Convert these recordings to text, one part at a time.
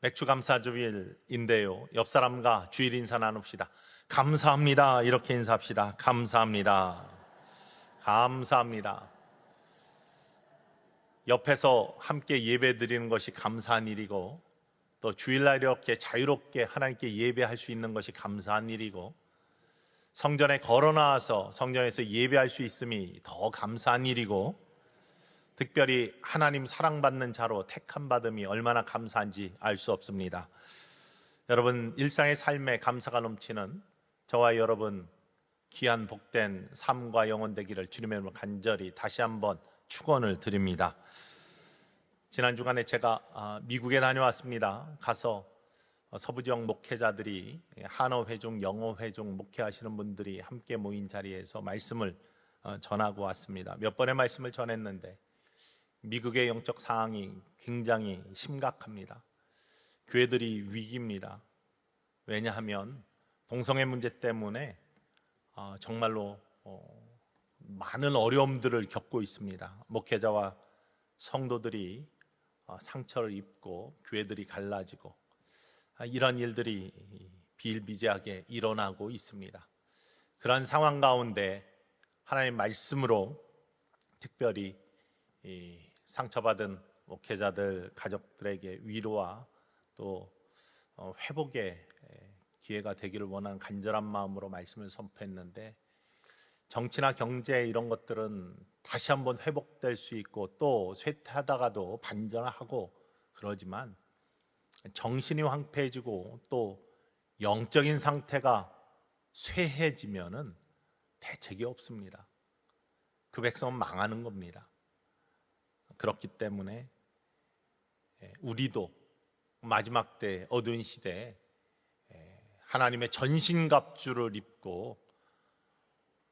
맥주감사주일인데요. 옆 사람과 주일 인사 나눕시다. 감사합니다. 이렇게 인사합시다. 감사합니다. 감사합니다. 옆에서 함께 예배 드리는 것이 감사한 일이고, 또 주일날 이렇게 자유롭게 하나님께 예배할 수 있는 것이 감사한 일이고, 성전에 걸어 나와서 성전에서 예배할 수 있음이 더 감사한 일이고, 특별히 하나님 사랑받는 자로 택함 받음이 얼마나 감사한지 알 수 없습니다. 여러분, 일상의 삶에 감사가 넘치는 저와 여러분 귀한 복된 삶과 영혼 되기를 주님의 이름으로 간절히 다시 한번 축원을 드립니다. 지난 주간에 제가 미국에 다녀왔습니다. 가서 서부 지역 목회자들이 한어 회중, 영어 회중 목회하시는 분들이 함께 모인 자리에서 말씀을 전하고 왔습니다. 몇 번의 말씀을 전했는데 미국의 영적 상황이 굉장히 심각합니다. 교회들이 위기입니다. 왜냐하면 동성애 문제 때문에 정말로 많은 어려움들을 겪고 있습니다. 목회자와 성도들이 상처를 입고 교회들이 갈라지고 이런 일들이 비일비재하게 일어나고 있습니다. 그런 상황 가운데 하나님의 말씀으로 특별히 상처받은 목회자들 가족들에게 위로와 또 회복의 기회가 되기를 원하는 간절한 마음으로 말씀을 선포했는데, 정치나 경제 이런 것들은 다시 한번 회복될 수 있고 또 쇠퇴하다가도 반전하고 그러지만, 정신이 황폐해지고 또 영적인 상태가 쇠해지면은 대책이 없습니다. 그 백성은 망하는 겁니다. 그렇기 때문에 우리도 마지막 때 어두운 시대에 하나님의 전신갑주를 입고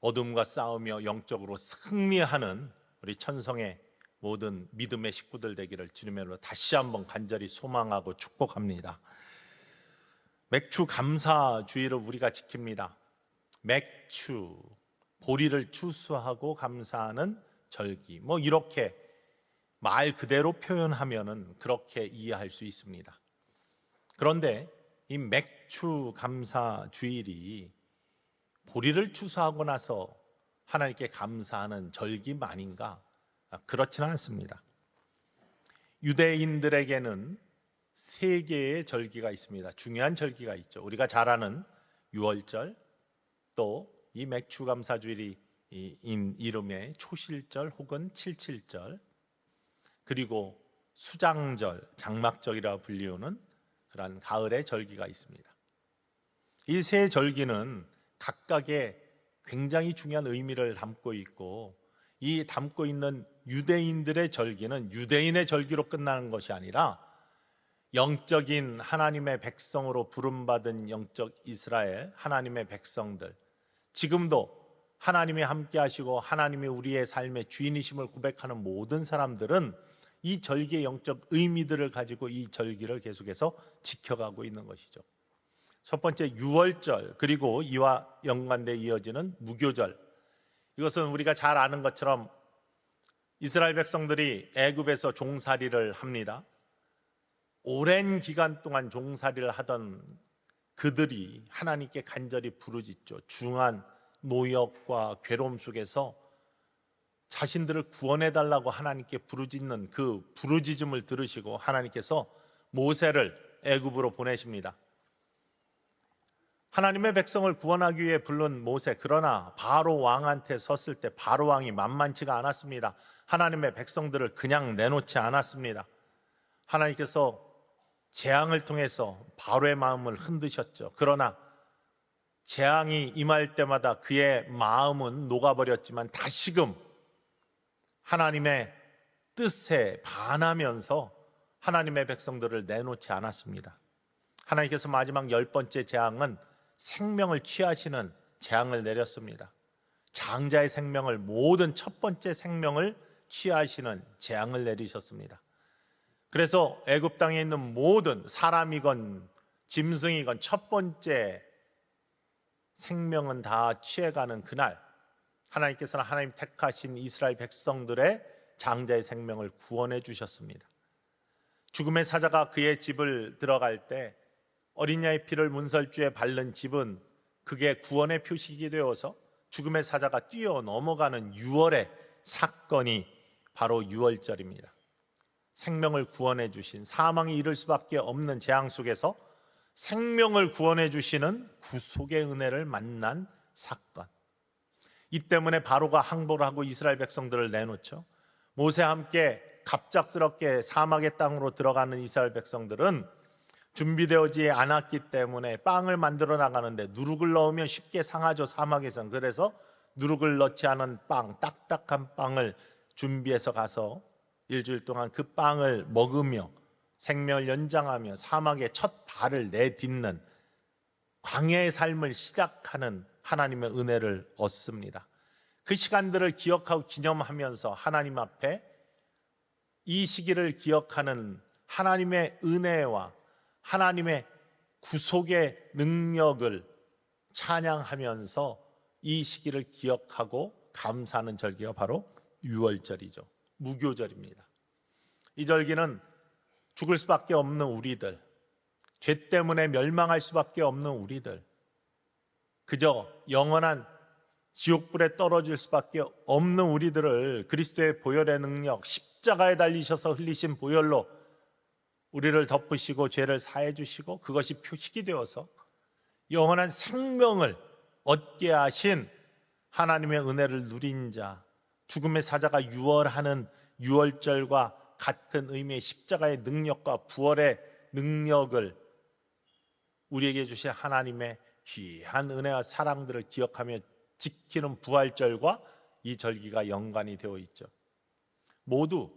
어둠과 싸우며 영적으로 승리하는 우리 천성의 모든 믿음의 식구들 되기를 주님의 이름으로 다시 한번 간절히 소망하고 축복합니다. 맥주 감사주의를 우리가 지킵니다. 맥주, 보리를 추수하고 감사하는 절기, 이렇게 말 그대로 표현하면은 그렇게 이해할 수 있습니다. 그런데 이 맥주 감사 주일이 보리를 추수하고 나서 하나님께 감사하는 절기만인가? 그렇지는 않습니다. 유대인들에게는 세 개의 절기가 있습니다. 중요한 절기가 있죠. 우리가 잘 아는 유월절, 또 이 맥주 감사 주일이 이름의 초실절 혹은 칠칠절, 그리고 수장절, 장막절이라 불리우는 그러한 가을의 절기가 있습니다. 이 세 절기는 각각의 굉장히 중요한 의미를 담고 있고, 이 담고 있는 유대인들의 절기는 유대인의 절기로 끝나는 것이 아니라 영적인 하나님의 백성으로 부름받은 영적 이스라엘 하나님의 백성들, 지금도 하나님이 함께 하시고 하나님이 우리의 삶의 주인이심을 고백하는 모든 사람들은 이 절기의 영적 의미들을 가지고 이 절기를 계속해서 지켜가고 있는 것이죠. 첫 번째 유월절, 그리고 이와 연관되어 이어지는 무교절. 이것은 우리가 잘 아는 것처럼 이스라엘 백성들이 애굽에서 종살이를 합니다. 오랜 기간 동안 종살이를 하던 그들이 하나님께 간절히 부르짖죠. 중한 노역과 괴로움 속에서 자신들을 구원해달라고 하나님께 부르짖는 그 부르짖음을 들으시고 하나님께서 모세를 애굽으로 보내십니다. 하나님의 백성을 구원하기 위해 부른 모세, 그러나 바로 왕한테 섰을 때 바로 왕이 만만치가 않았습니다. 하나님의 백성들을 그냥 내놓지 않았습니다. 하나님께서 재앙을 통해서 바로의 마음을 흔드셨죠. 그러나 재앙이 임할 때마다 그의 마음은 녹아버렸지만 다시금 하나님의 뜻에 반하면서 하나님의 백성들을 내놓지 않았습니다. 하나님께서 마지막 10번째 재앙은 생명을 취하시는 재앙을 내렸습니다. 장자의 생명을, 모든 첫 번째 생명을 취하시는 재앙을 내리셨습니다. 그래서 애굽 땅에 있는 모든 사람이건 짐승이건 첫 번째 생명은 다 취해가는 그날, 하나님께서는 하나님 택하신 이스라엘 백성들의 장자의 생명을 구원해 주셨습니다. 죽음의 사자가 그의 집을 들어갈 때 어린 양의 피를 문설주에 바른 집은 그게 구원의 표식이 되어서 죽음의 사자가 뛰어 넘어가는 유월의 사건이 바로 유월절입니다. 생명을 구원해 주신, 사망이 이를 수밖에 없는 재앙 속에서 생명을 구원해 주시는 구속의 은혜를 만난 사건. 이 때문에 바로가 항복을 하고 이스라엘 백성들을 내놓죠. 모세와 함께 갑작스럽게 사막의 땅으로 들어가는 이스라엘 백성들은 준비되어지지 않았기 때문에 빵을 만들어 나가는데 누룩을 넣으면 쉽게 상하죠, 사막에선. 그래서 누룩을 넣지 않은 빵, 딱딱한 빵을 준비해서 가서 일주일 동안 그 빵을 먹으며 생명을 연장하며 사막의 첫 발을 내딛는 광야의 삶을 시작하는 하나님의 은혜를 얻습니다. 그 시간들을 기억하고 기념하면서 하나님 앞에 이 시기를 기억하는 하나님의 은혜와 하나님의 구속의 능력을 찬양하면서 이 시기를 기억하고 감사하는 절기가 바로 유월절이죠. 무교절입니다. 이 절기는 죽을 수밖에 없는 우리들, 죄 때문에 멸망할 수밖에 없는 우리들, 그저 영원한 지옥불에 떨어질 수밖에 없는 우리들을 그리스도의 보혈의 능력, 십자가에 달리셔서 흘리신 보혈로 우리를 덮으시고 죄를 사해 주시고 그것이 표식이 되어서 영원한 생명을 얻게 하신 하나님의 은혜를 누린 자, 죽음의 사자가 유월하는 유월절과 같은 의미의 십자가의 능력과 부활의 능력을 우리에게 주신 하나님의 귀한 은혜와 사랑들을 기억하며 지키는 부활절과 이 절기가 연관이 되어 있죠. 모두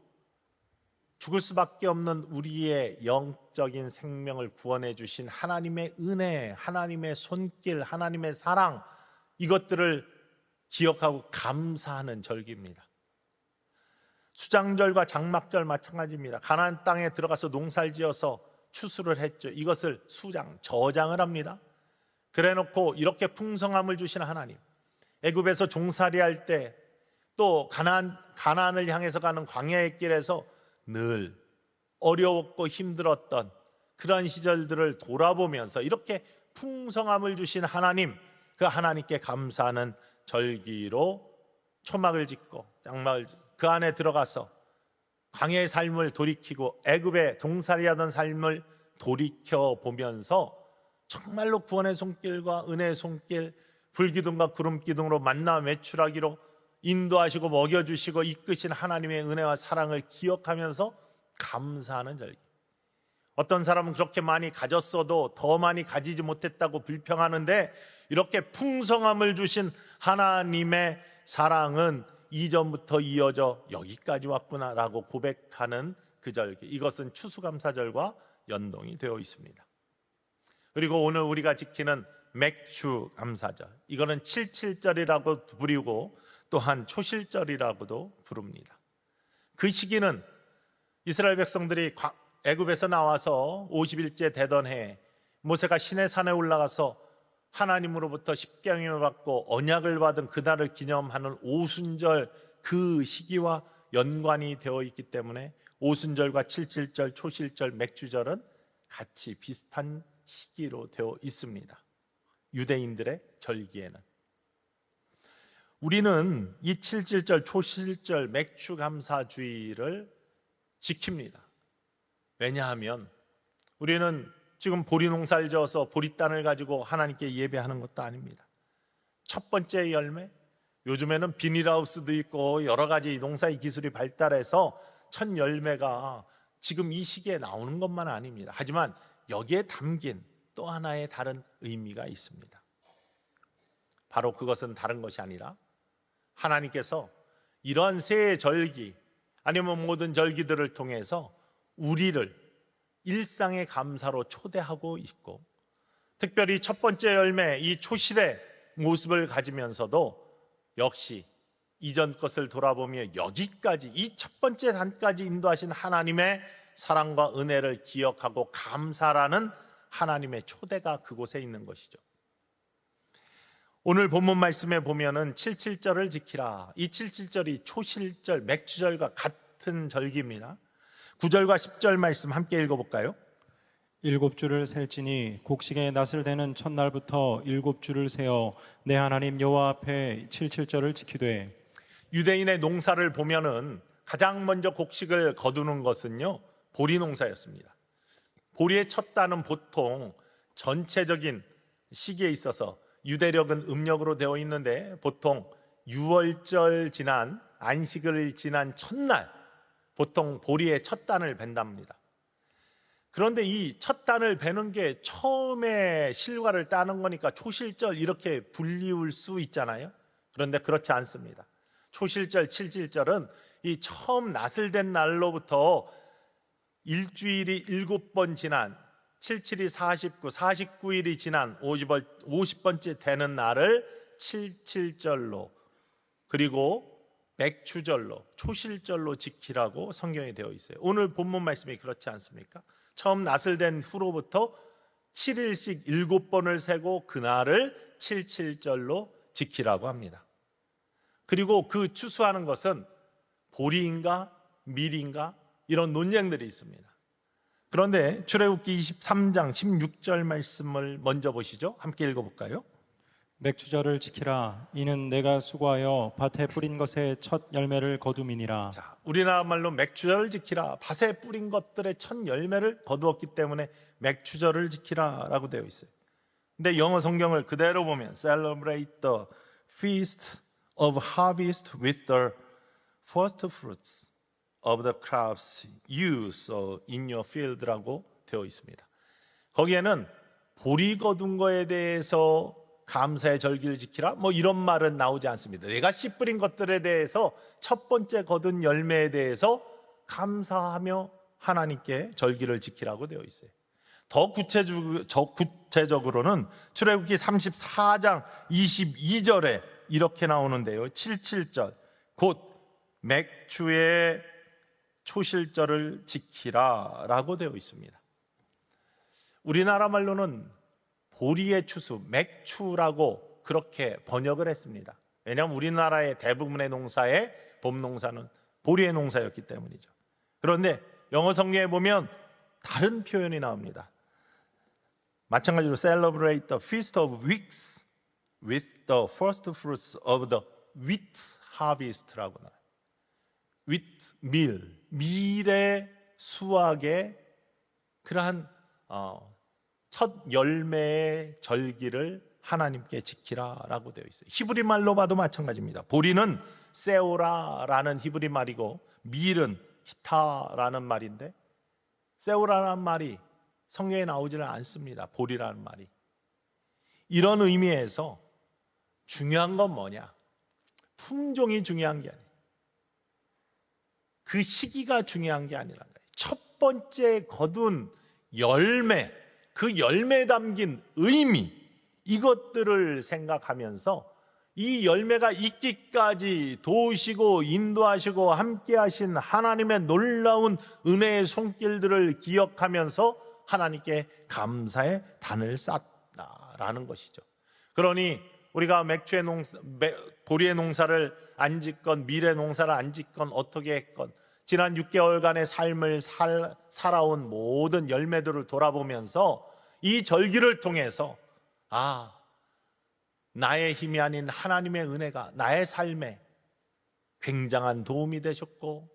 죽을 수밖에 없는 우리의 영적인 생명을 구원해 주신 하나님의 은혜, 하나님의 손길, 하나님의 사랑, 이것들을 기억하고 감사하는 절기입니다. 수장절과 장막절 마찬가지입니다. 가나안 땅에 들어가서 농사를 지어서 추수를 했죠. 이것을 수장, 저장을 합니다. 그래놓고 이렇게 풍성함을 주신 하나님, 애굽에서 종살이 할 때 또 가나안을 향해서 가는 광야의 길에서 늘 어려웠고 힘들었던 그런 시절들을 돌아보면서 이렇게 풍성함을 주신 하나님, 그 하나님께 감사하는 절기로 초막을 짓고 장막을 짓고 그 안에 들어가서 광야의 삶을 돌이키고 애굽의 종살이하던 삶을 돌이켜 보면서 정말로 구원의 손길과 은혜의 손길, 불기둥과 구름기둥으로 만나 매출하기로 인도하시고 먹여주시고 이끄신 하나님의 은혜와 사랑을 기억하면서 감사하는 절기. 어떤 사람은 그렇게 많이 가졌어도 더 많이 가지지 못했다고 불평하는데 이렇게 풍성함을 주신 하나님의 사랑은 이전부터 이어져 여기까지 왔구나라고 고백하는 그 절기, 이것은 추수감사절과 연동이 되어 있습니다. 그리고 오늘 우리가 지키는 맥추감사절, 이거는 칠칠절이라고 부르고 또한 초실절이라고도 부릅니다. 그 시기는 이스라엘 백성들이 애굽에서 나와서 50일째 되던 해 모세가 시내산에 올라가서 하나님으로부터 십계명을 받고 언약을 받은 그날을 기념하는 오순절, 그 시기와 연관이 되어 있기 때문에 오순절과 칠칠절, 초실절, 맥주절은 같이 비슷한 시기로 되어 있습니다. 유대인들의 절기에는 우리는 이 칠칠절, 초실절, 맥추감사주의를 지킵니다. 왜냐하면 우리는 지금 보리 농사를 지어서 보리단을 가지고 하나님께 예배하는 것도 아닙니다. 첫 번째 열매, 요즘에는 비닐하우스도 있고 여러 가지 농사의 기술이 발달해서 첫 열매가 지금 이 시기에 나오는 것만 아닙니다. 하지만 여기에 담긴 또 하나의 다른 의미가 있습니다. 바로 그것은 다른 것이 아니라 하나님께서 이러한 새해 절기 아니면 모든 절기들을 통해서 우리를 일상의 감사로 초대하고 있고, 특별히 첫 번째 열매 이 초실의 모습을 가지면서도 역시 이전 것을 돌아보며 여기까지 이 첫 번째 단까지 인도하신 하나님의 사랑과 은혜를 기억하고 감사라는 하나님의 초대가 그곳에 있는 것이죠. 오늘 본문 말씀에 보면은 칠칠절을 지키라, 이 칠칠절이 초실절, 맥주절과 같은 절기입니다. 9절과 10절 말씀 함께 읽어볼까요? 7주를 셀지니 곡식의 낫을 대는 첫날부터 7주를 세어 내 하나님 여호와 앞에 77절을 지키되. 유대인의 농사를 보면은 가장 먼저 곡식을 거두는 것은요, 보리 농사였습니다. 보리의 첫 단은 보통 전체적인 시기에 있어서 유대력은 음력으로 되어 있는데 보통 유월절 지난 안식을 지난 첫날 보통 보리의 첫 단을 벤답니다. 그런데 이 첫 단을 베는 게 처음에 실과를 따는 거니까 초실절 이렇게 불리울 수 있잖아요. 그런데 그렇지 않습니다. 초실절, 칠칠절은 이 처음 낫을 댄 날로부터 일주일이 7번 지난 77이 49, 49일이 지난 50번째 되는 날을 칠칠절로, 그리고 맥추절로, 초실절로 지키라고 성경에 되어 있어요. 오늘 본문 말씀이 그렇지 않습니까? 처음 낫을 댄 후로부터 7일씩 7번을 세고 그날을 칠칠절로 지키라고 합니다. 그리고 그 추수하는 것은 보리인가 밀인가 이런 논쟁들이 있습니다. 그런데 출애굽기 23장 16절 말씀을 먼저 보시죠. 함께 읽어볼까요? 맥추절을 지키라. 이는 내가 수고하여 밭에 뿌린 것의 첫 열매를 거둠이니라. 자, 우리나라 말로 맥추절을 지키라. 밭에 뿌린 것들의 첫 열매를 거두었기 때문에 맥추절을 지키라라고 되어 있어요. 근데 영어 성경을 그대로 보면 Celebrate the feast of harvest with the first fruits of the crops you sow in your field라고 되어 있습니다. 거기에는 보리 거둔 거에 대해서 감사의 절기를 지키라 뭐 이런 말은 나오지 않습니다. 내가 씨 뿌린 것들에 대해서 첫 번째 거둔 열매에 대해서 감사하며 하나님께 절기를 지키라고 되어 있어요. 더 구체적으로는 출애굽기 34장 22절에 이렇게 나오는데요. 77절 곧 맥추의 초실절을 지키라 라고 되어 있습니다. 우리나라 말로는 보리의 추수, 맥추라고 그렇게 번역을 했습니다. 왜냐하면 우리나라의 대부분의 농사의 봄농사는 보리의 농사였기 때문이죠. 그런데 영어 성경에 보면 다른 표현이 나옵니다. 마찬가지로 Celebrate the Feast of Weeks with the first fruits of the wheat harvest라고 나와요. wheat, 밀의 수확의 그러한 첫 열매의 절기를 하나님께 지키라라고 되어 있어요. 히브리 말로 봐도 마찬가지입니다. 보리는 세오라라는 히브리 말이고 밀은 히타라는 말인데 세오라라는 말이 성경에 나오지는 않습니다. 보리라는 말이. 이런 의미에서 중요한 건 뭐냐? 품종이 중요한 게 아니에요. 그 시기가 중요한 게 아니란 거예요. 첫 번째 거둔 열매, 그 열매에 담긴 의미, 이것들을 생각하면서 이 열매가 있기까지 도우시고 인도하시고 함께 하신 하나님의 놀라운 은혜의 손길들을 기억하면서 하나님께 감사의 단을 쌓았다라는 것이죠. 그러니 우리가 맥주의 농사, 보리의 농사를 안 짓건 밀의 농사를 안 짓건 어떻게 했건 지난 6개월간의 삶을 살아온 모든 열매들을 돌아보면서 이 절기를 통해서 나의 힘이 아닌 하나님의 은혜가 나의 삶에 굉장한 도움이 되셨고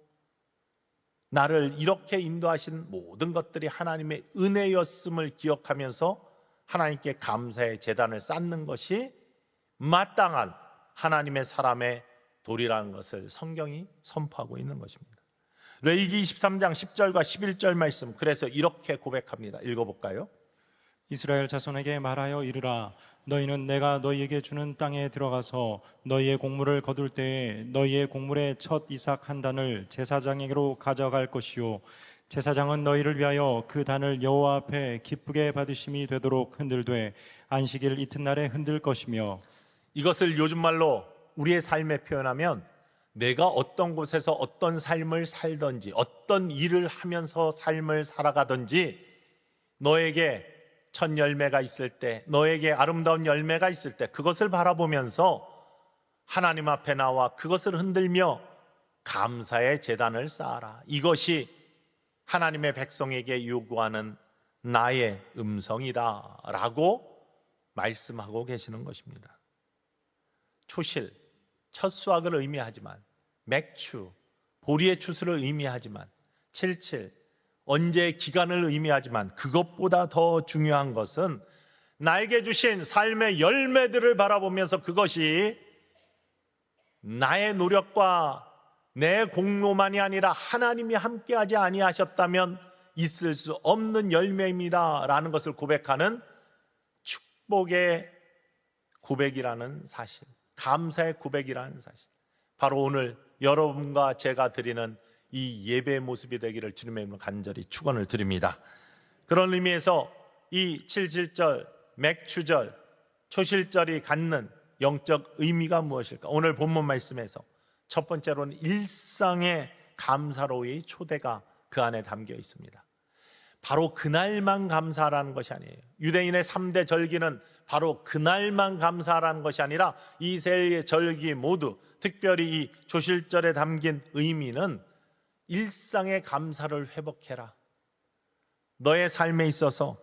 나를 이렇게 인도하신 모든 것들이 하나님의 은혜였음을 기억하면서 하나님께 감사의 제단을 쌓는 것이 마땅한 하나님의 사람의 도리라는 것을 성경이 선포하고 있는 것입니다. 레위기 23장 10절과 11절 말씀, 그래서 이렇게 고백합니다. 읽어볼까요? 이스라엘 자손에게 말하여 이르라. 너희는 내가 너희에게 주는 땅에 들어가서 너희의 곡물을 거둘 때에 너희의 곡물의 첫 이삭 한 단을 제사장에게로 가져갈 것이요 제사장은 너희를 위하여 그 단을 여호와 앞에 기쁘게 받으심이 되도록 흔들되 안식일 이튿날에 흔들 것이며. 이것을 요즘 말로 우리의 삶에 표현하면 내가 어떤 곳에서 어떤 삶을 살든지 어떤 일을 하면서 삶을 살아가든지 너에게 첫 열매가 있을 때, 너에게 아름다운 열매가 있을 때 그것을 바라보면서 하나님 앞에 나와 그것을 흔들며 감사의 제단을 쌓아라. 이것이 하나님의 백성에게 요구하는 나의 음성이다라고 말씀하고 계시는 것입니다. 초실, 첫 수확을 의미하지만, 맥추, 보리의 추수를 의미하지만, 칠칠, 언제의 기간을 의미하지만, 그것보다 더 중요한 것은 나에게 주신 삶의 열매들을 바라보면서 그것이 나의 노력과 내 공로만이 아니라 하나님이 함께하지 아니하셨다면 있을 수 없는 열매입니다 라는 것을 고백하는 축복의 고백이라는 사실, 감사의 고백이라는 사실, 바로 오늘 여러분과 제가 드리는 이 예배의 모습이 되기를 주님의 이름으로 간절히 축원을 드립니다. 그런 의미에서 이 77절, 맥추절, 초실절이 갖는 영적 의미가 무엇일까? 오늘 본문 말씀에서 첫 번째로는 일상의 감사로의 초대가 그 안에 담겨 있습니다. 바로 그날만 감사하라는 것이 아니에요. 유대인의 3대 절기는 바로 그날만 감사하라는 것이 아니라 이 세 절기 모두, 특별히 이 조실절에 담긴 의미는 일상의 감사를 회복해라. 너의 삶에 있어서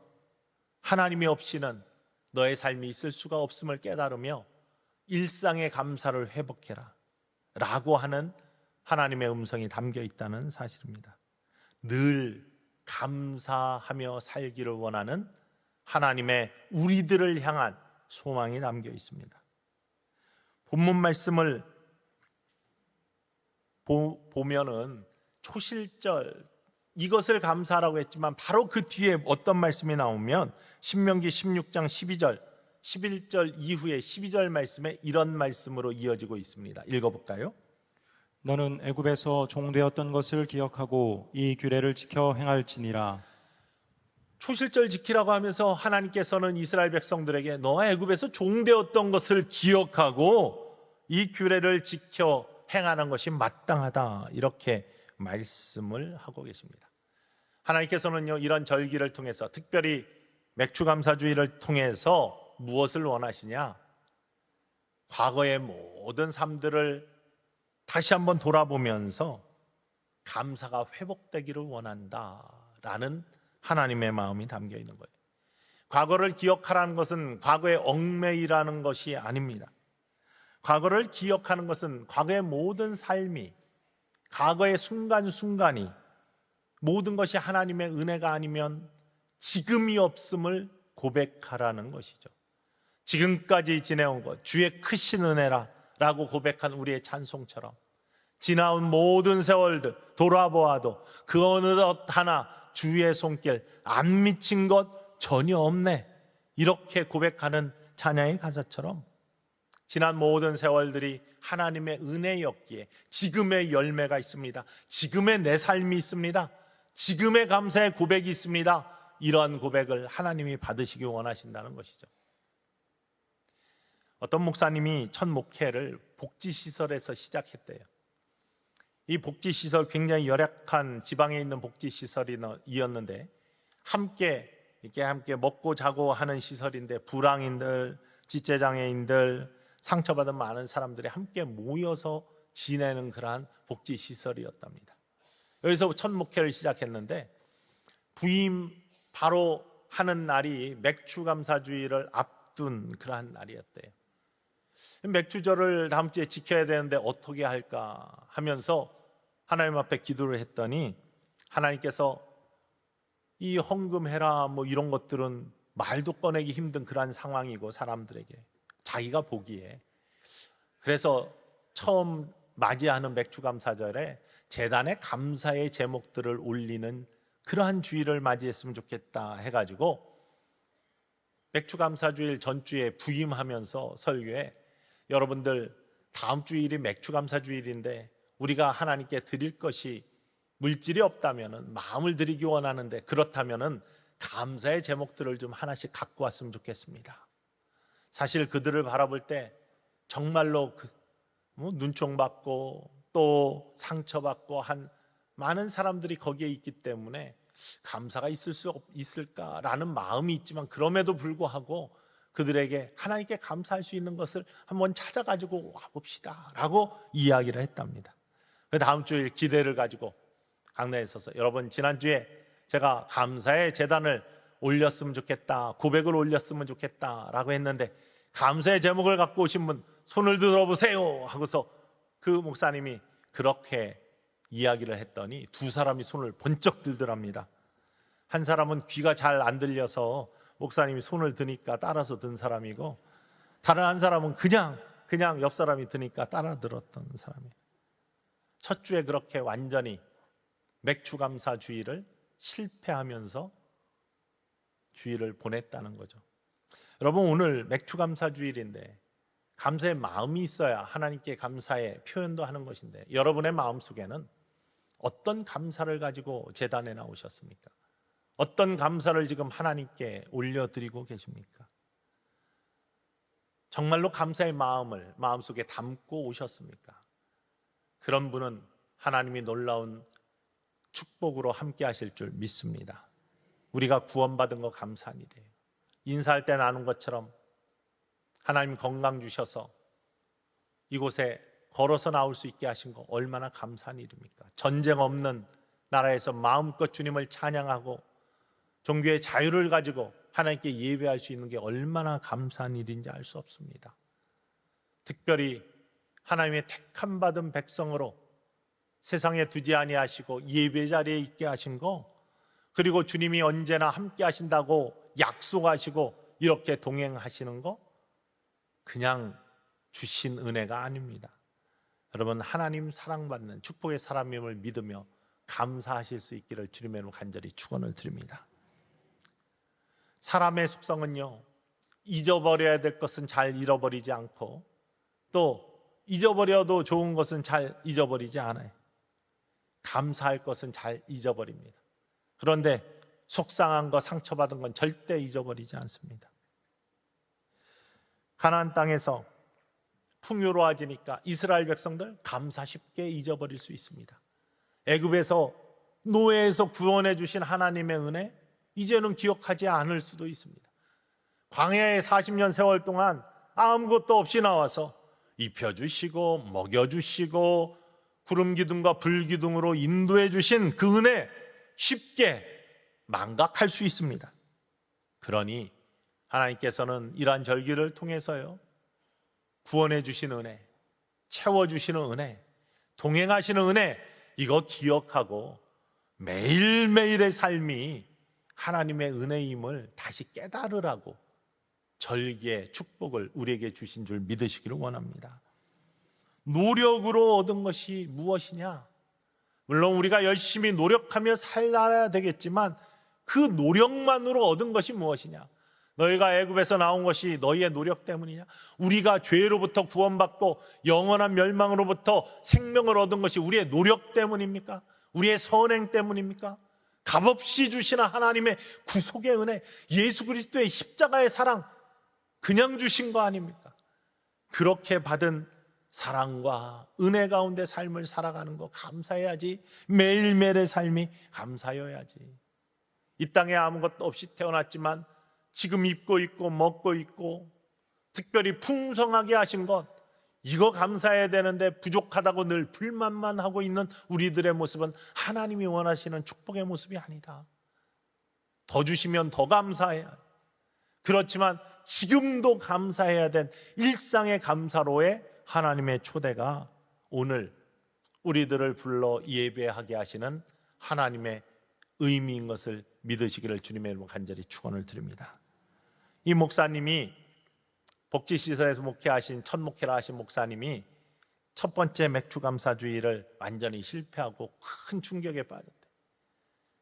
하나님이 없이는 너의 삶이 있을 수가 없음을 깨달으며 일상의 감사를 회복해라 라고 하는 하나님의 음성이 담겨 있다는 사실입니다. 늘 감사하며 살기를 원하는 하나님의 우리들을 향한 소망이 담겨 있습니다. 본문 말씀을 보면은 초실절, 이것을 감사하라고 했지만 바로 그 뒤에 어떤 말씀이 나오면 신명기 16장 12절, 11절 이후에 12절 말씀에 이런 말씀으로 이어지고 있습니다. 읽어볼까요? 너는 애굽에서 종되었던 것을 기억하고 이 규례를 지켜 행할지니라. 초실절 지키라고 하면서 하나님께서는 이스라엘 백성들에게 너와 애굽에서 종되었던 것을 기억하고 이 규례를 지켜 행하는 것이 마땅하다, 이렇게 말씀을 하고 계십니다. 하나님께서는요, 이런 절기를 통해서, 특별히 맥추감사주의를 통해서 무엇을 원하시냐? 과거의 모든 삶들을 다시 한번 돌아보면서 감사가 회복되기를 원한다라는 하나님의 마음이 담겨 있는 거예요. 과거를 기억하라는 것은 과거의 얽매이라는 것이 아닙니다. 과거를 기억하는 것은 과거의 모든 삶이, 과거의 순간순간이 모든 것이 하나님의 은혜가 아니면 지금이 없음을 고백하라는 것이죠. 지금까지 지내온 것, 주의 크신 은혜라 라고 고백한 우리의 찬송처럼 지나온 모든 세월들 돌아보아도 그 어느 것 하나 주의 손길 안 미친 것 전혀 없네, 이렇게 고백하는 찬양의 가사처럼 지난 모든 세월들이 하나님의 은혜였기에 지금의 열매가 있습니다. 지금의 내 삶이 있습니다. 지금의 감사의 고백이 있습니다. 이러한 고백을 하나님이 받으시기 원하신다는 것이죠. 어떤 목사님이 첫 목회를 복지시설에서 시작했대요. 이 복지시설, 굉장히 열악한 지방에 있는 복지시설이었는데 함께 먹고 자고 하는 시설인데 불황인들, 지체장애인들, 상처받은 많은 사람들이 함께 모여서 지내는 그러한 복지시설이었답니다. 여기서 첫 목회를 시작했는데 부임 바로 하는 날이 맥추감사주의를 앞둔 그러한 날이었대요. 맥주절을 다음 주에 지켜야 되는데 어떻게 할까 하면서 하나님 앞에 기도를 했더니 하나님께서 이 헌금해라 뭐 이런 것들은 말도 꺼내기 힘든 그러한 상황이고 사람들에게 자기가 보기에, 그래서 처음 맞이하는 맥주감사절에 재단에 감사의 제목들을 올리는 그러한 주일을 맞이했으면 좋겠다 해가지고 맥주감사주일 전주에 부임하면서 설교에 여러분들 다음 주일이 맥추감사주일인데 우리가 하나님께 드릴 것이 물질이 없다면 마음을 드리기 원하는데 그렇다면 감사의 제목들을 좀 하나씩 갖고 왔으면 좋겠습니다. 사실 그들을 바라볼 때 정말로 눈총받고 또 상처받고 한 많은 사람들이 거기에 있기 때문에 감사가 있을 수 있을까라는 마음이 있지만 그럼에도 불구하고 그들에게 하나님께 감사할 수 있는 것을 한번 찾아가지고 와봅시다 라고 이야기를 했답니다. 다음 주일 기대를 가지고 강단에 서서 여러분 지난주에 제가 감사의 제단을 올렸으면 좋겠다, 고백을 올렸으면 좋겠다라고 했는데 감사의 제목을 갖고 오신 분 손을 들어보세요 하고서 그 목사님이 그렇게 이야기를 했더니 두 사람이 손을 번쩍 들더랍니다. 한 사람은 귀가 잘 안 들려서 목사님이 손을 드니까 따라서 든 사람이고, 다른 한 사람은 그냥 옆 사람이 드니까 따라 들었던 사람이에요. 첫 주에 그렇게 완전히 맥추감사 주일을 실패하면서 주일을 보냈다는 거죠. 여러분, 오늘 맥추감사 주일인데 감사의 마음이 있어야 하나님께 감사의 표현도 하는 것인데, 여러분의 마음속에는 어떤 감사를 가지고 제단에 나오셨습니까? 어떤 감사를 지금 하나님께 올려드리고 계십니까? 정말로 감사의 마음을 마음속에 담고 오셨습니까? 그런 분은 하나님이 놀라운 축복으로 함께 하실 줄 믿습니다. 우리가 구원받은 거 감사한 일이에요. 인사할 때 나눈 것처럼 하나님 건강 주셔서 이곳에 걸어서 나올 수 있게 하신 거 얼마나 감사한 일입니까? 전쟁 없는 나라에서 마음껏 주님을 찬양하고 종교의 자유를 가지고 하나님께 예배할 수 있는 게 얼마나 감사한 일인지 알 수 없습니다. 특별히 하나님의 택함 받은 백성으로 세상에 두지 아니하시고 예배 자리에 있게 하신 거, 그리고 주님이 언제나 함께 하신다고 약속하시고 이렇게 동행하시는 거 그냥 주신 은혜가 아닙니다. 여러분, 하나님 사랑받는 축복의 사람임을 믿으며 감사하실 수 있기를 주님의 이름으로 간절히 축원을 드립니다. 사람의 속성은요, 잊어버려야 될 것은 잘 잃어버리지 않고 또 잊어버려도 좋은 것은 잘 잊어버리지 않아요. 감사할 것은 잘 잊어버립니다. 그런데 속상한 거, 상처받은 건 절대 잊어버리지 않습니다. 가나안 땅에서 풍요로워지니까 이스라엘 백성들 감사 쉽게 잊어버릴 수 있습니다. 애굽에서 노예에서 구원해 주신 하나님의 은혜 이제는 기억하지 않을 수도 있습니다. 광야에 40년 세월 동안 아무것도 없이 나와서 입혀주시고 먹여주시고 구름 기둥과 불 기둥으로 인도해 주신 그 은혜 쉽게 망각할 수 있습니다. 그러니 하나님께서는 이러한 절기를 통해서요, 구원해 주시는 은혜, 채워주시는 은혜, 동행하시는 은혜, 이거 기억하고 매일매일의 삶이 하나님의 은혜임을 다시 깨달으라고 절기의 축복을 우리에게 주신 줄 믿으시기를 원합니다. 노력으로 얻은 것이 무엇이냐? 물론 우리가 열심히 노력하며 살아야 되겠지만 그 노력만으로 얻은 것이 무엇이냐? 너희가 애굽에서 나온 것이 너희의 노력 때문이냐? 우리가 죄로부터 구원받고 영원한 멸망으로부터 생명을 얻은 것이 우리의 노력 때문입니까? 우리의 선행 때문입니까? 값없이 주시는 하나님의 구속의 은혜, 예수 그리스도의 십자가의 사랑, 그냥 주신 거 아닙니까? 그렇게 받은 사랑과 은혜 가운데 삶을 살아가는 거 감사해야지. 매일매일의 삶이 감사여야지. 이 땅에 아무것도 없이 태어났지만 지금 입고 있고 먹고 있고 특별히 풍성하게 하신 것, 이거 감사해야 되는데 부족하다고 늘 불만만 하고 있는 우리들의 모습은 하나님이 원하시는 축복의 모습이 아니다. 더 주시면 더 감사해야. 그렇지만 지금도 감사해야 된 일상의 감사로의 하나님의 초대가 오늘 우리들을 불러 예배하게 하시는 하나님의 의미인 것을 믿으시기를 주님의 이름으로 간절히 축원을 드립니다. 이 목사님이 복지시설에서 목회하신 첫 목회를 하신 목사님이 첫 번째 맥주감사주의를 완전히 실패하고 큰 충격에 빠졌대요.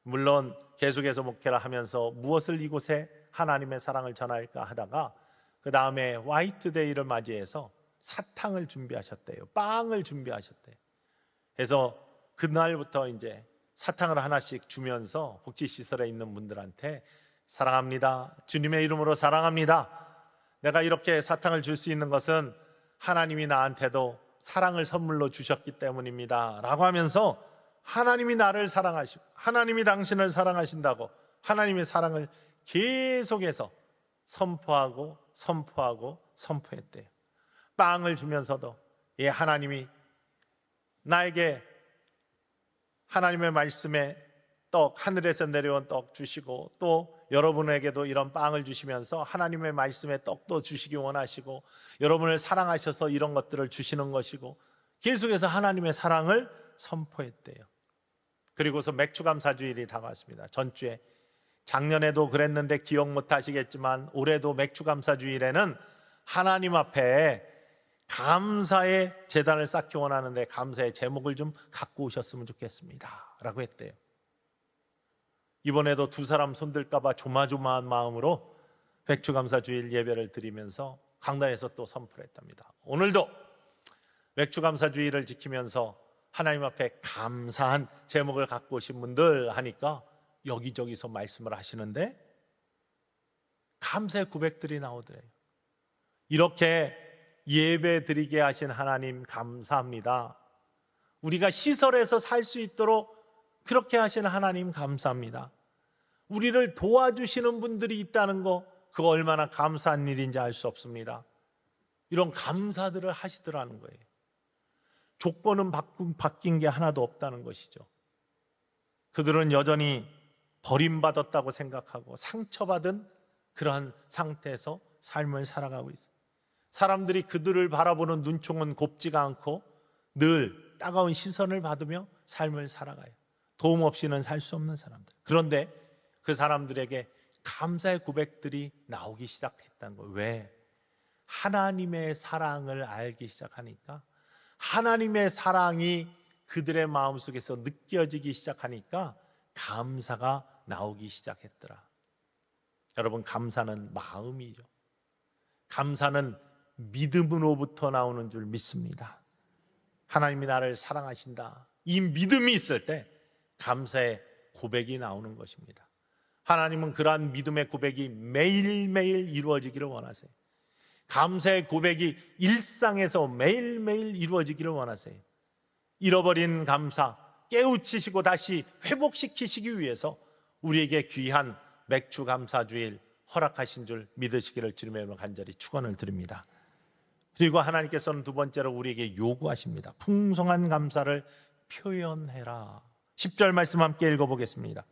물론 계속해서 목회를 하면서 무엇을 이곳에 하나님의 사랑을 전할까 하다가 그 다음에 화이트데이를 맞이해서 사탕을 준비하셨대요. 빵을 준비하셨대요. 그래서 그날부터 이제 사탕을 하나씩 주면서 복지시설에 있는 분들한테 사랑합니다. 주님의 이름으로 사랑합니다. 내가 이렇게 사탕을 줄 수 있는 것은 하나님이 나한테도 사랑을 선물로 주셨기 때문입니다 라고 하면서 하나님이 나를 사랑하시고 하나님이 당신을 사랑하신다고 하나님의 사랑을 계속해서 선포하고 선포했대요. 빵을 주면서도 하나님이 나에게 하나님의 말씀에 떡, 하늘에서 내려온 떡 주시고 또 여러분에게도 이런 빵을 주시면서 하나님의 말씀에 떡도 주시기 원하시고 여러분을 사랑하셔서 이런 것들을 주시는 것이고 계속해서 하나님의 사랑을 선포했대요. 그리고서 맥주감사주일이 다가왔습니다. 전주에, 작년에도 그랬는데 기억 못 하시겠지만 올해도 맥주감사주일에는 하나님 앞에 감사의 제단을 쌓기 원하는데 감사의 제목을 좀 갖고 오셨으면 좋겠습니다 라고 했대요. 이번에도 두 사람 손들까봐 조마조마한 마음으로 맥주감사주일 예배를 드리면서 강단에서 또 선포를 했답니다. 오늘도 맥주감사주일을 지키면서 하나님 앞에 감사한 제목을 갖고 오신 분들 하니까 여기저기서 말씀을 하시는데 감사의 고백들이 나오더래요. 이렇게 예배 드리게 하신 하나님 감사합니다. 우리가 시설에서 살 수 있도록 그렇게 하신 하나님 감사합니다. 우리를 도와주시는 분들이 있다는 거, 그거 얼마나 감사한 일인지 알 수 없습니다. 이런 감사들을 하시더라는 거예요. 조건은 바뀐 게 하나도 없다는 것이죠. 그들은 여전히 버림받았다고 생각하고 상처받은 그러한 상태에서 삶을 살아가고 있어요. 사람들이 그들을 바라보는 눈총은 곱지가 않고 늘 따가운 시선을 받으며 삶을 살아가요. 도움 없이는 살 수 없는 사람들. 그런데 그 사람들에게 감사의 고백들이 나오기 시작했다는 거예요. 왜? 하나님의 사랑을 알기 시작하니까, 하나님의 사랑이 그들의 마음속에서 느껴지기 시작하니까 감사가 나오기 시작했더라. 여러분, 감사는 마음이죠. 감사는 믿음으로부터 나오는 줄 믿습니다. 하나님이 나를 사랑하신다, 이 믿음이 있을 때 감사의 고백이 나오는 것입니다. 하나님은 그러한 믿음의 고백이 매일매일 이루어지기를 원하세요. 감사의 고백이 일상에서 매일매일 이루어지기를 원하세요. 잃어버린 감사 깨우치시고 다시 회복시키시기 위해서 우리에게 귀한 맥주 감사주일 허락하신 줄 믿으시기를 주님의 이름으로 간절히 축원을 드립니다. 그리고 하나님께서는 두 번째로 우리에게 요구하십니다. 풍성한 감사를 표현해라. 10절 말씀 함께 읽어보겠습니다.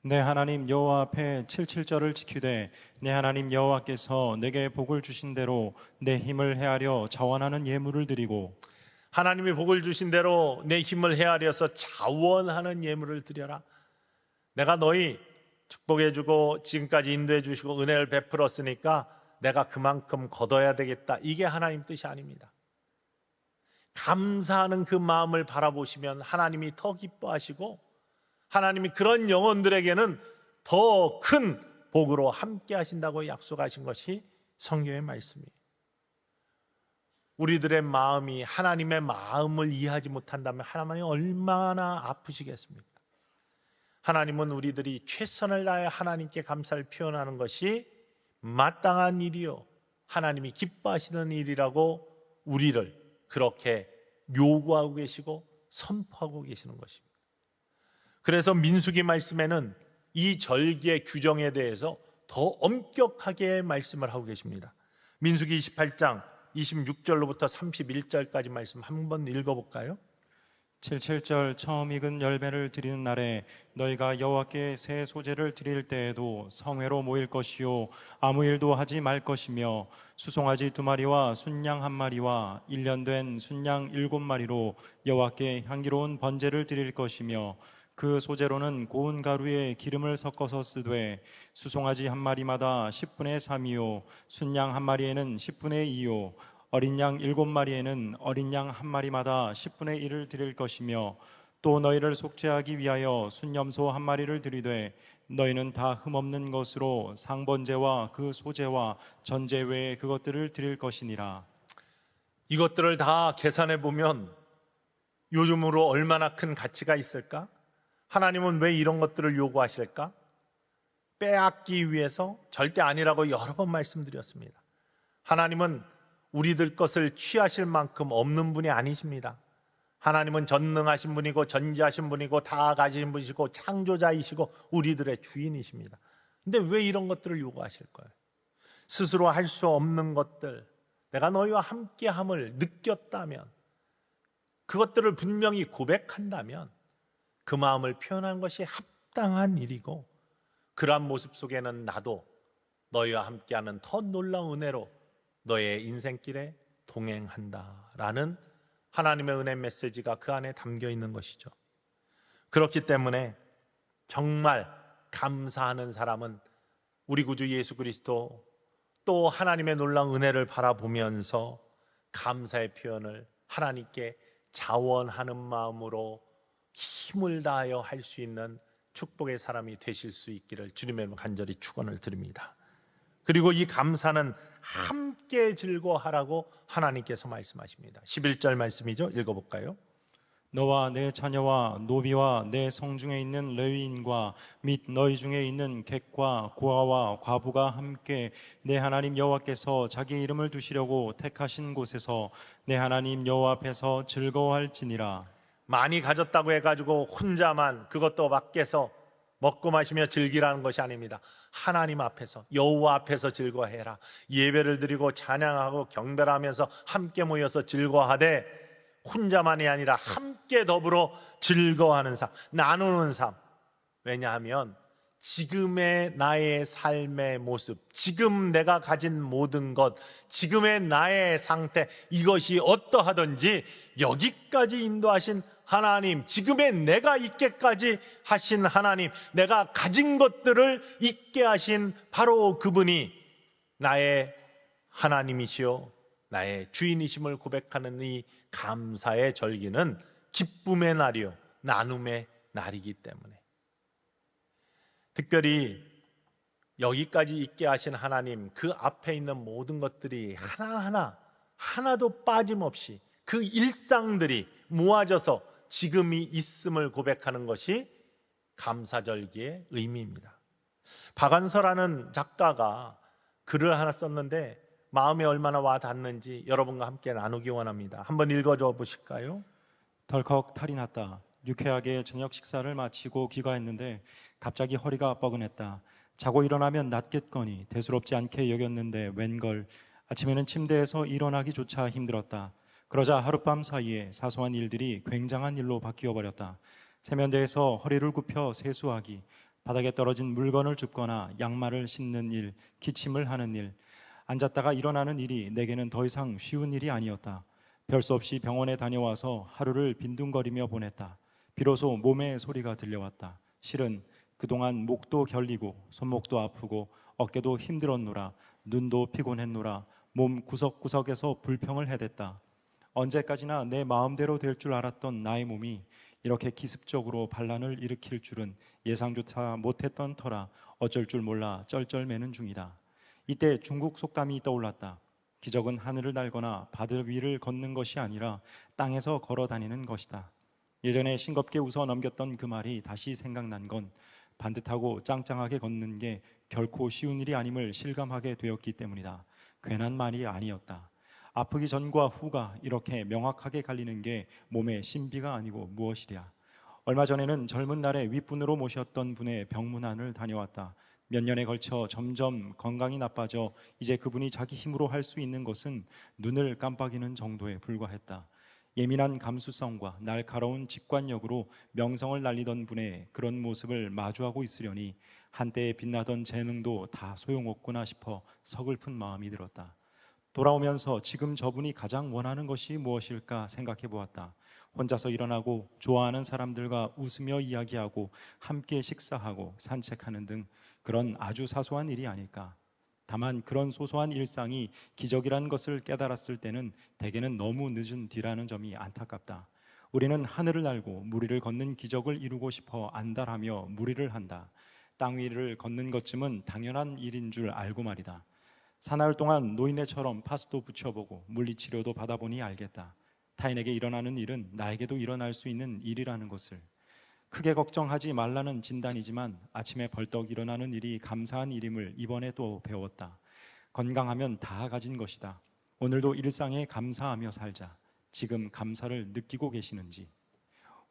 내 하나님 여호와 앞에 77절을 지키되 내 하나님 여호와께서 내게 복을 주신 대로 내 힘을 헤아려 자원하는 예물을 드리고, 하나님이 복을 주신 대로 내 힘을 헤아려서 자원하는 예물을 드려라. 내가 너희 축복해주고 지금까지 인도해주시고 은혜를 베풀었으니까 내가 그만큼 거둬야 되겠다. 이게 하나님 뜻이 아닙니다. 감사하는 그 마음을 바라보시면 하나님이 더 기뻐하시고 하나님이 그런 영혼들에게는 더 큰 복으로 함께 하신다고 약속하신 것이 성경의 말씀이에요. 우리들의 마음이 하나님의 마음을 이해하지 못한다면 하나님이 얼마나 아프시겠습니까? 하나님은 우리들이 최선을 다해 하나님께 감사를 표현하는 것이 마땅한 일이요, 하나님이 기뻐하시는 일이라고 우리를 그렇게 요구하고 계시고 선포하고 계시는 것입니다. 그래서 민수기 말씀에는 이 절기의 규정에 대해서 더 엄격하게 말씀을 하고 계십니다. 민수기 28장 26절로부터 31절까지 말씀 한번 읽어볼까요? 77절 처음 익은 열매를 드리는 날에 너희가 여호와께 새 소재를 드릴 때에도 성회로 모일 것이요 아무 일도 하지 말 것이며 수송아지 2마리와 순양 1마리와 1년 된 순양 7마리로 여호와께 향기로운 번제를 드릴 것이며 그 소재로는 고운 가루에 기름을 섞어서 쓰되 수송아지 1마리마다 10분의 3이요 순양 1마리에는 10분의 2요 어린 양 7마리에는 어린 양 1마리마다 10분의 1을 드릴 것이며 또 너희를 속죄하기 위하여 순염소 1마리를 드리되 너희는 다 흠없는 것으로 상번제와 그 소제와 전제 외에 그것들을 드릴 것이니라. 이것들을 다 계산해 보면 요즘으로 얼마나 큰 가치가 있을까? 하나님은 왜 이런 것들을 요구하실까? 빼앗기 위해서? 절대 아니라고 여러 번 말씀드렸습니다. 하나님은 우리들 것을 취하실 만큼 없는 분이 아니십니다. 하나님은 전능하신 분이고 전지하신 분이고 다 가지신 분이시고 창조자이시고 우리들의 주인이십니다. 근데 왜 이런 것들을 요구하실까요? 스스로 할 수 없는 것들, 내가 너희와 함께함을 느꼈다면, 그것들을 분명히 고백한다면 그 마음을 표현한 것이 합당한 일이고, 그러한 모습 속에는 나도 너희와 함께하는 더 놀라운 은혜로 너의 인생길에 동행한다라는 하나님의 은혜 메시지가 그 안에 담겨 있는 것이죠. 그렇기 때문에 정말 감사하는 사람은 우리 구주 예수 그리스도, 또 하나님의 놀라운 은혜를 바라보면서 감사의 표현을 하나님께 자원하는 마음으로 힘을 다하여 할 수 있는 축복의 사람이 되실 수 있기를 주님의 이름으로 간절히 축원을 드립니다. 그리고 이 감사는 함께 즐거워하라고 하나님께서 말씀하십니다. 11절 말씀이죠. 읽어볼까요? 너와 내 자녀와 노비와 내 성중에 있는 레위인과 및 너희 중에 있는 객과 고아와 과부가 함께 내 하나님 여호와께서 자기 이름을 두시려고 택하신 곳에서 내 하나님 여호와 앞에서 즐거워할지니라. 많이 가졌다고 해가지고 혼자만 그것도 밖에서 먹고 마시며 즐기라는 것이 아닙니다. 하나님 앞에서, 여호와 앞에서 즐거워해라. 예배를 드리고 찬양하고 경배하면서 함께 모여서 즐거워하되 혼자만이 아니라 함께 더불어 즐거워하는 삶, 나누는 삶. 왜냐하면 지금의 나의 삶의 모습, 지금 내가 가진 모든 것, 지금의 나의 상태, 이것이 어떠하든지 여기까지 인도하신 하나님, 지금의 내가 있게까지 하신 하나님, 내가 가진 것들을 있게 하신 바로 그분이 나의 하나님이시요 나의 주인이심을 고백하는 이 감사의 절기는 기쁨의 날이요 나눔의 날이기 때문에, 특별히 여기까지 있게 하신 하나님, 그 앞에 있는 모든 것들이 하나도 빠짐없이 그 일상들이 모아져서 지금이 있음을 고백하는 것이 감사절기의 의미입니다. 박완서라는 작가가 글을 하나 썼는데 마음에 얼마나 와 닿는지 여러분과 함께 나누기 원합니다. 한번 읽어줘 보실까요? 덜컥 탈이 났다. 유쾌하게 저녁 식사를 마치고 귀가했는데 갑자기 허리가 뻐근했다. 자고 일어나면 낫겠거니 대수롭지 않게 여겼는데 웬걸 아침에는 침대에서 일어나기조차 힘들었다. 그러자 하룻밤 사이에 사소한 일들이 굉장한 일로 바뀌어 버렸다. 세면대에서 허리를 굽혀 세수하기, 바닥에 떨어진 물건을 줍거나 양말을 신는 일, 기침을 하는 일, 앉았다가 일어나는 일이 내게는 더 이상 쉬운 일이 아니었다. 별 수 없이 병원에 다녀와서 하루를 빈둥거리며 보냈다. 비로소 몸의 소리가 들려왔다. 실은 그동안 목도 결리고 손목도 아프고 어깨도 힘들었노라. 눈도 피곤했노라. 몸 구석구석에서 불평을 해댔다. 언제까지나 내 마음대로 될 줄 알았던 나의 몸이 이렇게 기습적으로 반란을 일으킬 줄은 예상조차 못했던 터라 어쩔 줄 몰라 쩔쩔매는 중이다. 이때 중국 속담이 떠올랐다. 기적은 하늘을 날거나 바다 위를 걷는 것이 아니라 땅에서 걸어 다니는 것이다. 예전에 싱겁게 웃어 넘겼던 그 말이 다시 생각난 건 반듯하고 짱짱하게 걷는 게 결코 쉬운 일이 아님을 실감하게 되었기 때문이다. 괜한 말이 아니었다. 아프기 전과 후가 이렇게 명확하게 갈리는 게 몸의 신비가 아니고 무엇이랴. 얼마 전에는 젊은 날에 윗분으로 모셨던 분의 병문안을 다녀왔다. 몇 년에 걸쳐 점점 건강이 나빠져 이제 그분이 자기 힘으로 할 수 있는 것은 눈을 깜빡이는 정도에 불과했다. 예민한 감수성과 날카로운 직관력으로 명성을 날리던 분의 그런 모습을 마주하고 있으려니 한때에 빛나던 재능도 다 소용없구나 싶어 서글픈 마음이 들었다. 돌아오면서 지금 저분이 가장 원하는 것이 무엇일까 생각해 보았다. 혼자서 일어나고 좋아하는 사람들과 웃으며 이야기하고 함께 식사하고 산책하는 등 그런 아주 사소한 일이 아닐까. 다만 그런 소소한 일상이 기적이라는 것을 깨달았을 때는 대개는 너무 늦은 뒤라는 점이 안타깝다. 우리는 하늘을 날고 무리를 걷는 기적을 이루고 싶어 안달하며 무리를 한다. 땅 위를 걷는 것쯤은 당연한 일인 줄 알고 말이다. 사나흘 동안 노인네처럼 파스도 붙여보고 물리치료도 받아보니 알겠다. 타인에게 일어나는 일은 나에게도 일어날 수 있는 일이라는 것을. 크게 걱정하지 말라는 진단이지만 아침에 벌떡 일어나는 일이 감사한 일임을 이번에 또 배웠다. 건강하면 다 가진 것이다. 오늘도 일상에 감사하며 살자. 지금 감사를 느끼고 계시는지.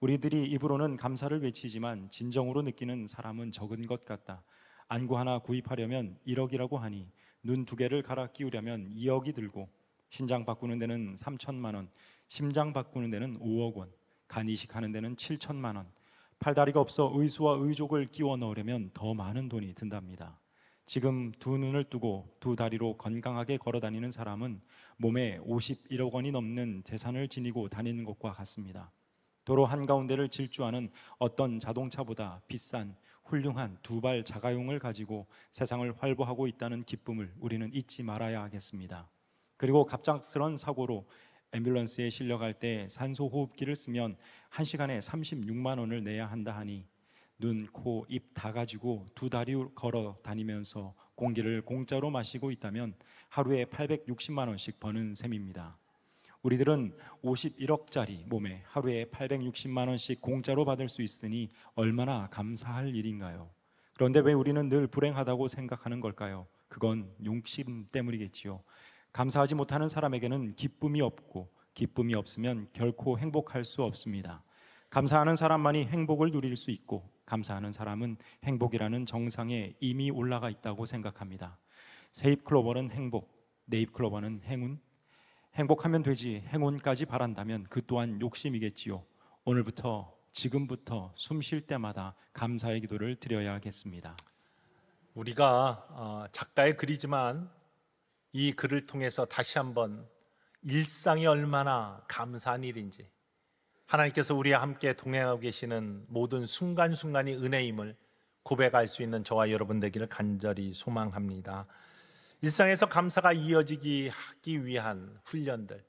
우리들이 입으로는 감사를 외치지만 진정으로 느끼는 사람은 적은 것 같다. 안구 하나 구입하려면 1억이라고 하니 눈 2개를 갈아 끼우려면 2억이 들고 신장 바꾸는 데는 3천만 원, 심장 바꾸는 데는 5억 원, 간 이식하는 데는 7천만 원, 팔다리가 없어 의수와 의족을 끼워 넣으려면 더 많은 돈이 든답니다. 지금 두 눈을 뜨고 두 다리로 건강하게 걸어 다니는 사람은 몸에 51억 원이 넘는 재산을 지니고 다니는 것과 같습니다. 도로 한가운데를 질주하는 어떤 자동차보다 비싼 훌륭한 두발 자가용을 가지고 세상을 활보하고 있다는 기쁨을 우리는 잊지 말아야 하겠습니다. 그리고 갑작스런 사고로 앰뷸런스에 실려갈 때 산소호흡기를 쓰면 1시간에 36만 원을 내야 한다 하니 눈, 코, 입 다 가지고 두 다리 걸어 다니면서 공기를 공짜로 마시고 있다면 하루에 860만 원씩 버는 셈입니다. 우리들은 51억짜리 몸에 하루에 860만 원씩 공짜로 받을 수 있으니 얼마나 감사할 일인가요? 그런데 왜 우리는 늘 불행하다고 생각하는 걸까요? 그건 욕심 때문이겠지요. 감사하지 못하는 사람에게는 기쁨이 없고 기쁨이 없으면 결코 행복할 수 없습니다. 감사하는 사람만이 행복을 누릴 수 있고 감사하는 사람은 행복이라는 정상에 이미 올라가 있다고 생각합니다. 새잎 클로버는 행복, 내잎 클로버는 행운. 행복하면 되지 행운까지 바란다면 그 또한 욕심이겠지요. 오늘부터 지금부터 숨 쉴 때마다 감사의 기도를 드려야겠습니다. 우리가 작가의 글이지만 이 글을 통해서 다시 한번 일상이 얼마나 감사한 일인지, 하나님께서 우리와 함께 동행하고 계시는 모든 순간순간이 은혜임을 고백할 수 있는 저와 여러분 되기를 간절히 소망합니다. 일상에서 감사가 이어지기 하기 위한 훈련들,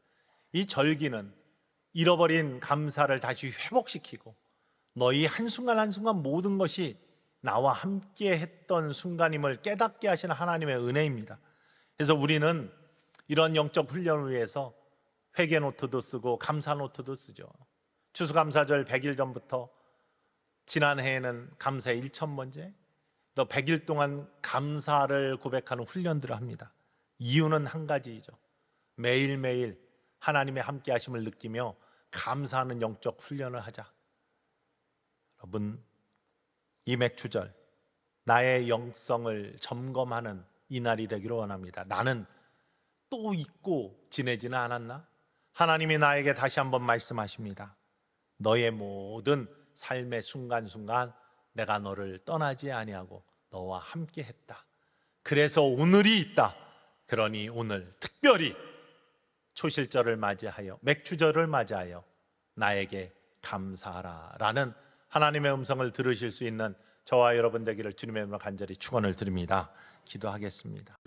이 절기는 잃어버린 감사를 다시 회복시키고 너희 한순간 한순간 모든 것이 나와 함께 했던 순간임을 깨닫게 하시는 하나님의 은혜입니다. 그래서 우리는 이런 영적 훈련을 위해서 회개 노트도 쓰고 감사 노트도 쓰죠. 추수감사절 100일 전부터 지난해에는 감사의 1000번째, 또 100일 동안 감사를 고백하는 훈련들을 합니다. 이유는 한 가지이죠. 매일매일 하나님의 함께 하심을 느끼며 감사하는 영적 훈련을 하자. 여러분, 이 맥주절 나의 영성을 점검하는 이날이 되기를 원합니다. 나는 또 잊고 지내지는 않았나? 하나님이 나에게 다시 한번 말씀하십니다. 너의 모든 삶의 순간순간 내가 너를 떠나지 아니하고 너와 함께 했다. 그래서 오늘이 있다. 그러니 오늘 특별히 초실절을 맞이하여 맥주절을 맞이하여 나에게 감사하라 라는 하나님의 음성을 들으실 수 있는 저와 여러분 되기를 주님의 이름으로 간절히 축원을 드립니다. 기도하겠습니다.